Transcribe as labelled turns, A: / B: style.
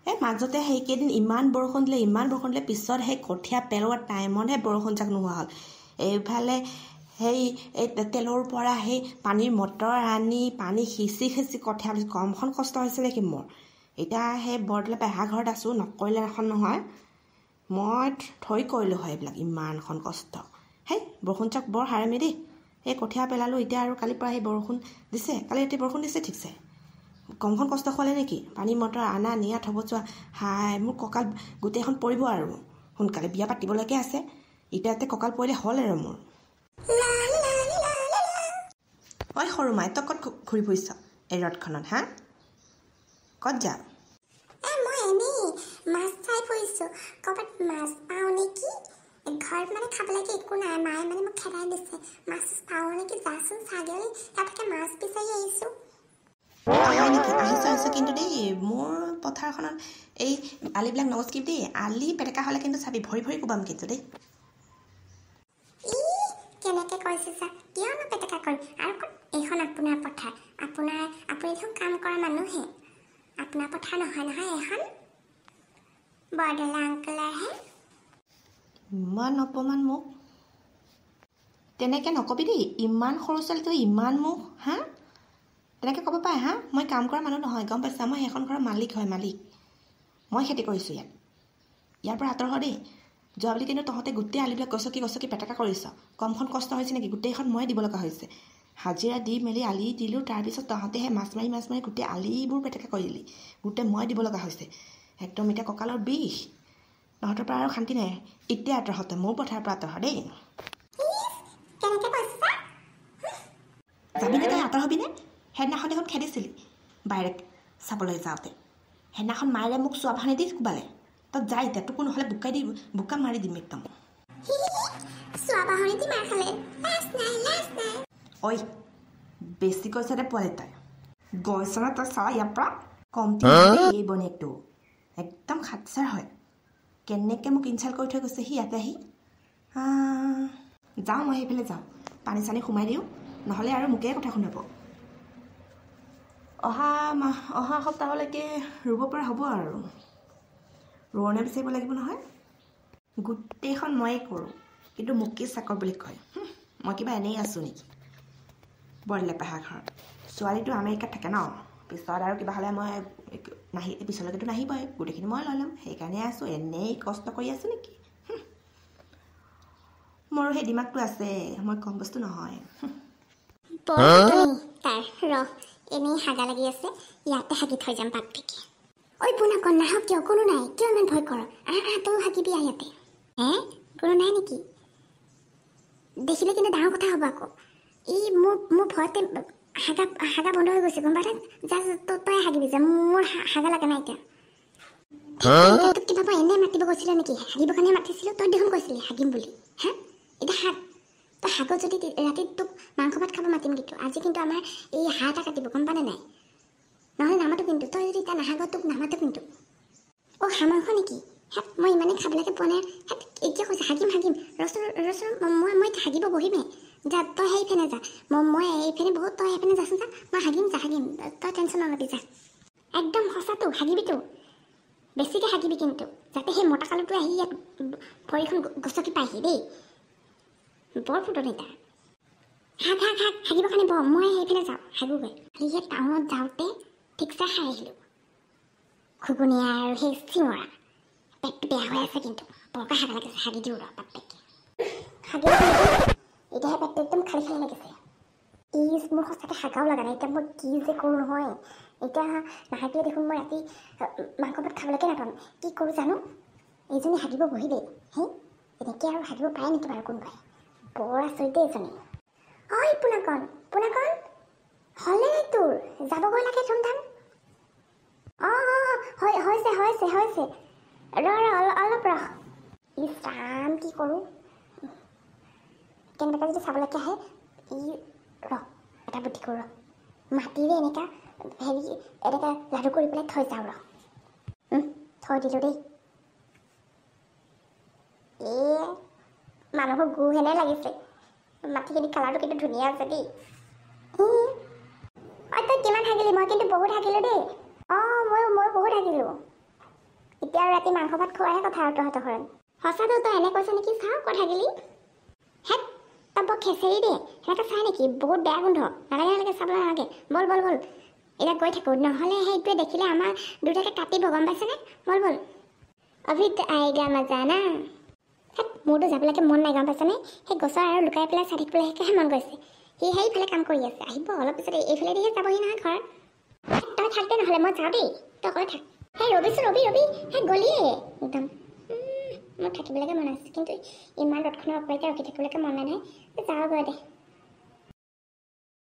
A: মাজতে সেইকেইদিন ইমান বৰষুণ দিলে পিছত সেই কঠীয়া পেলোৱা টাইমতহে বৰষুণ জাক নোহোৱা হ'ল এইফালে সেই তেলৰ পৰা সেই পানীৰ মটৰ আনি পানী সিঁচি কঠীয়া কমখন কষ্ট হৈছে নেকি মোৰ এতিয়া সেই বৰদলৈ পেহা ঘৰত আছোঁ নকৰিলে এখন নহয় মই থৈ কৰিলোঁ হয় এইবিলাক ইমানখন কষ্ট সেই বৰষুণ জাক বৰ হাৰামি দেই এই কঠীয়া পেলালোঁ এতিয়া আৰু কালিৰ পৰা সেই বৰষুণ দিছে কালি ৰাতি বৰষুণ দিছে ঠিকছে কমখন কষ্ট খোৱালে নেকি পানী মটৰ আনা নিয়া থ'ব যোৱা হাই মোৰ কঁকাল গোটেইখন পৰিব আৰু সোনকালে বিয়া পাতিবলৈকে আছে এতিয়াতে কঁকাল পৰিলে হ'ল আৰু মোৰ ঐ সৰু মাই তই ক'ত ঘূৰি ফুৰিছ এই ৰ'দখনত হা ক'ত যা
B: মই এনেই মাছ চাই ফুৰিছোঁ ক'ৰবাত মাছ পাওঁ নেকি ঘৰত মানে খাবলৈকে একো নাই মায়ে মানে মোক খেদাই দিছে মাছ পাওঁ নেকি যাচোন চাগৈ তাতকৈ মাছ বিচাৰি আহিছোঁ
A: আহিছ কিন্তু দেই মোৰ পথাৰখনত এই আলিবিলাক নগস্কিপ দেই আলি পেটেকা হ'লে কিন্তু চাবি ভৰি ভৰি কোবাম কিন্তু দেই
B: কেনেকৈ কৈছে চা কিয়নো পেটেকা কৰিম আৰু ক'ত এইখন আপোনাৰ পথাৰ আপুনি দেখোন কাম কৰা মানুহে আপোনাৰ পথাৰ নহয় এখন বৰদলৈ আংকলৰহে
A: ইমান অপমান মোক তেনেকৈ নকবি দেই ইমান সৰু ছোৱালীটো ইমান মোক হা তেনেকৈ ক'ব পাৰে হা মই কাম কৰা মানুহ নহয় গম পাইছা মই সেইখন ঘৰৰ মালিক মই খেতি কৰিছোঁ ইয়াৰ পৰা আঁতৰ হ দেই যোৱা বুলি কিন্তু তহঁতে গোটেই আলিবিলাক গছকি পেটেকা কৰিছ কমখন কষ্ট হৈছে নেকি গোটেইখন মই দিব লগা হৈছে হাজিৰা দি মেলি আলি দিলোঁ তাৰপিছত তহঁতে সেই মাছ মাৰি গোটেই আলিবোৰ পেটেকা কৰি দিলি গোটেই মই দিব লগা হৈছে একদম এতিয়া কঁকালৰ বিষ তহঁতৰ পৰা আৰু শান্তি নাই এতিয়া আঁতৰহঁতে মোৰ পথাৰৰ পৰা আঁতৰ হ দেই যাবিনে তই আঁতৰ হবিনে সেইদিনাখন দেখোন খেদিছিলি বাইৰে চাবলৈ যাওঁতে সেইদিনাখন মায়েৰে মোক চোৱা ফানি দি কোবালে তই যা এতিয়া তোকো নহ'লে বোকা মাৰি দিম একদম ঐ বেছি কৈছে দে পোৱালি তাই গৈছনে তই চা ইয়াৰ পৰা কমটি এই বনেকটো একদম খাটছাৰ হয় কেনেকৈ মোক ইনচাল্ট কৰি থৈ গৈছে সি ইয়াতে আহি যাওঁ মই সেইফালে যাওঁ পানী চানী সোমাই দিওঁ নহ'লে আৰু মোকেই কথা শুনাব অহা সপ্তাহলৈকে ৰুব পৰা হ'ব আৰু ৰোৱনী বিচাৰিব লাগিব নহয় গোটেইখন ময়ে কৰোঁ কিন্তু মোকেই চাকৰ বুলি কয় মই কিবা এনেই আছোঁ নেকি বৰদলৈ পেহা ঘৰত ছোৱালীটো আমেৰিকাত থাকে ন পিছত আৰু কিবা হ'লে মই পিছলৈকেতো নাহিবই গোটেইখিনি মই লৈ ল'ম সেইকাৰণে আছোঁ এনেই কষ্ট কৰি আছোঁ নেকি মোৰো সেই দিমাগটো আছে মই কম বস্তু নহয়
B: এনেই হাগা লাগি আছে ইয়াতে হাগি থৈ যাম পাতপেকি ঐ পুনকন নাহক কিয় কোনো নাই কিয় ইমান ভয় কৰ তইও হাগিবি ইয়াতে কোনো নাই নেকি দেখিলে কিন্তু ডাঙৰ কথা হ'ব আকৌ মোৰ ভয়তে হাগা বন্ধ হৈ গৈছে গম পালে যা তই হাগিবি যা মোৰ হাগা লাগে নাই এতিয়া তোক কিবা এনেই মাতিব কৈছিলে নেকি হাগিবৰ কাৰণে মাতিছিলোঁ তই দেখোন কৈছিলি হাগিম বুলি হা এতিয়া হাগ তই হাগত যদি ৰাতি তোক মাংস ভাত খাব মাতিম কিন্তু আজি কিন্তু আমাৰ এই হাঁহ এটা কাটিব গম পালে নাই নহ'লে নামাতো কিন্তু তই যদি এতিয়া নাহাগত তোক নামাতো কিন্তু হাঁহ মাংস নেকি মই ইমানে খাবলৈকে পোৱা নাই এতিয়া কৈছে হাগিম ৰচোন মই হাগিব বহিমেই যা তই সেইফানে যা মই এইফানে বহুত তই সেইফানে যাচোন যা মই হাগিম তই টেনশ্যন নলবি যা একদম সঁচাটো হাগিবিতো বেছিকৈ হাগিবি কিন্তু যাতে সেই মতা কালুটো আহি ইয়াত ভৰিখন গছকি পাইহি দেই বৰ ফুটনি তাৰ হাগ হাগিবৰ কাৰণে মই সেইফালে যাওঁ হাগোগৈ খালি টাউনত যাওঁতে ঠিকছে খাই আহিলোঁ ঘুগুনীয়া আৰু সেই চিঙৰা পেটটো বেয়া হৈ আছে কিন্তু বৰকৈ হাগা লাগিছে হাগি দিওঁ ৰ পাতপেকি হাগি এতিয়াহে পেটটো একদম খালী লাগিছে মোৰ সঁচাকৈ হাগাও লগা নাই এতিয়া মই কি যে কৰোঁ নহয় এতিয়া নাহাগিলে দেখোন মই ৰাতি মাংস ভাত খাবলৈকে নাপাম কি কৰোঁ জানো এইজনী হাগিব বহিলেই এনেকৈ আৰু হাগিব পাৰে নেকি বাৰু কোনোবাই বৰ আচৰিত দেই এজনী পুনকন হ'লে নাই তোৰ যাবগৈ লাগে ধুমধাম হৈছে অলপ ৰহ ইছ ৰাম কি কৰোঁ কেনেবাকৈ যদি চাবলৈকে আহে এটা বুদ্ধি কৰোঁ মাটিৰে এনেকুৱা লাডু কৰি পেলাই থৈ যাওঁ থৈ দিলোঁ দেই মানুহৰ গু হেনে লাগিছে মাটিখিনি কালাৰটো কিন্তু ধুনীয়া আছে দেই তই কিমান হাগিলি মই কিন্তু বহুত হাগিলোঁ দেই মই বহুত হাগিলোঁ এতিয়া আৰু ৰাতি মাংস ভাত খোৱাহে কথা আৰু তহঁতৰ ঘৰত সঁচাটো তই এনে কৈছ নেকি চাওঁ কথাগিলি হেত তই বৰ খেচেৰি দে সেনেকৈ চাই নেকি বহুত বেয়া গোন্ধ নালাগে চাবলৈ নালাগে বল এতিয়া গৈ থাকোঁ নহ'লে সেইটোৱে দেখিলে আমাৰ দুটাকে কাটিব গম পাইছেনে বল অভি আইগা মজা না হেত মোৰতো যাবলৈকে মন নাই গম পাইছনে সেই গছৰ আৰু লুকাই পেলাই চাই থাকিবলৈকেহে মন গৈছে সি সেইফালে কাম কৰি আছে আহিব অলপ পিছত এইফালে দিহে যাবহি নহয় ঘৰ তই থাক দে নহ'লে মই যাওঁ দেই তই অকলে থাক সেই ৰবিচোন ৰবি সেই গলিয়ে একদম মোৰ থাকিবলৈকে মন আছে কিন্তু ইমান ৰ'দখনৰ অকলে ৰখি থাকিবলৈকে মন নাই নহয় যাওঁ গৈ দে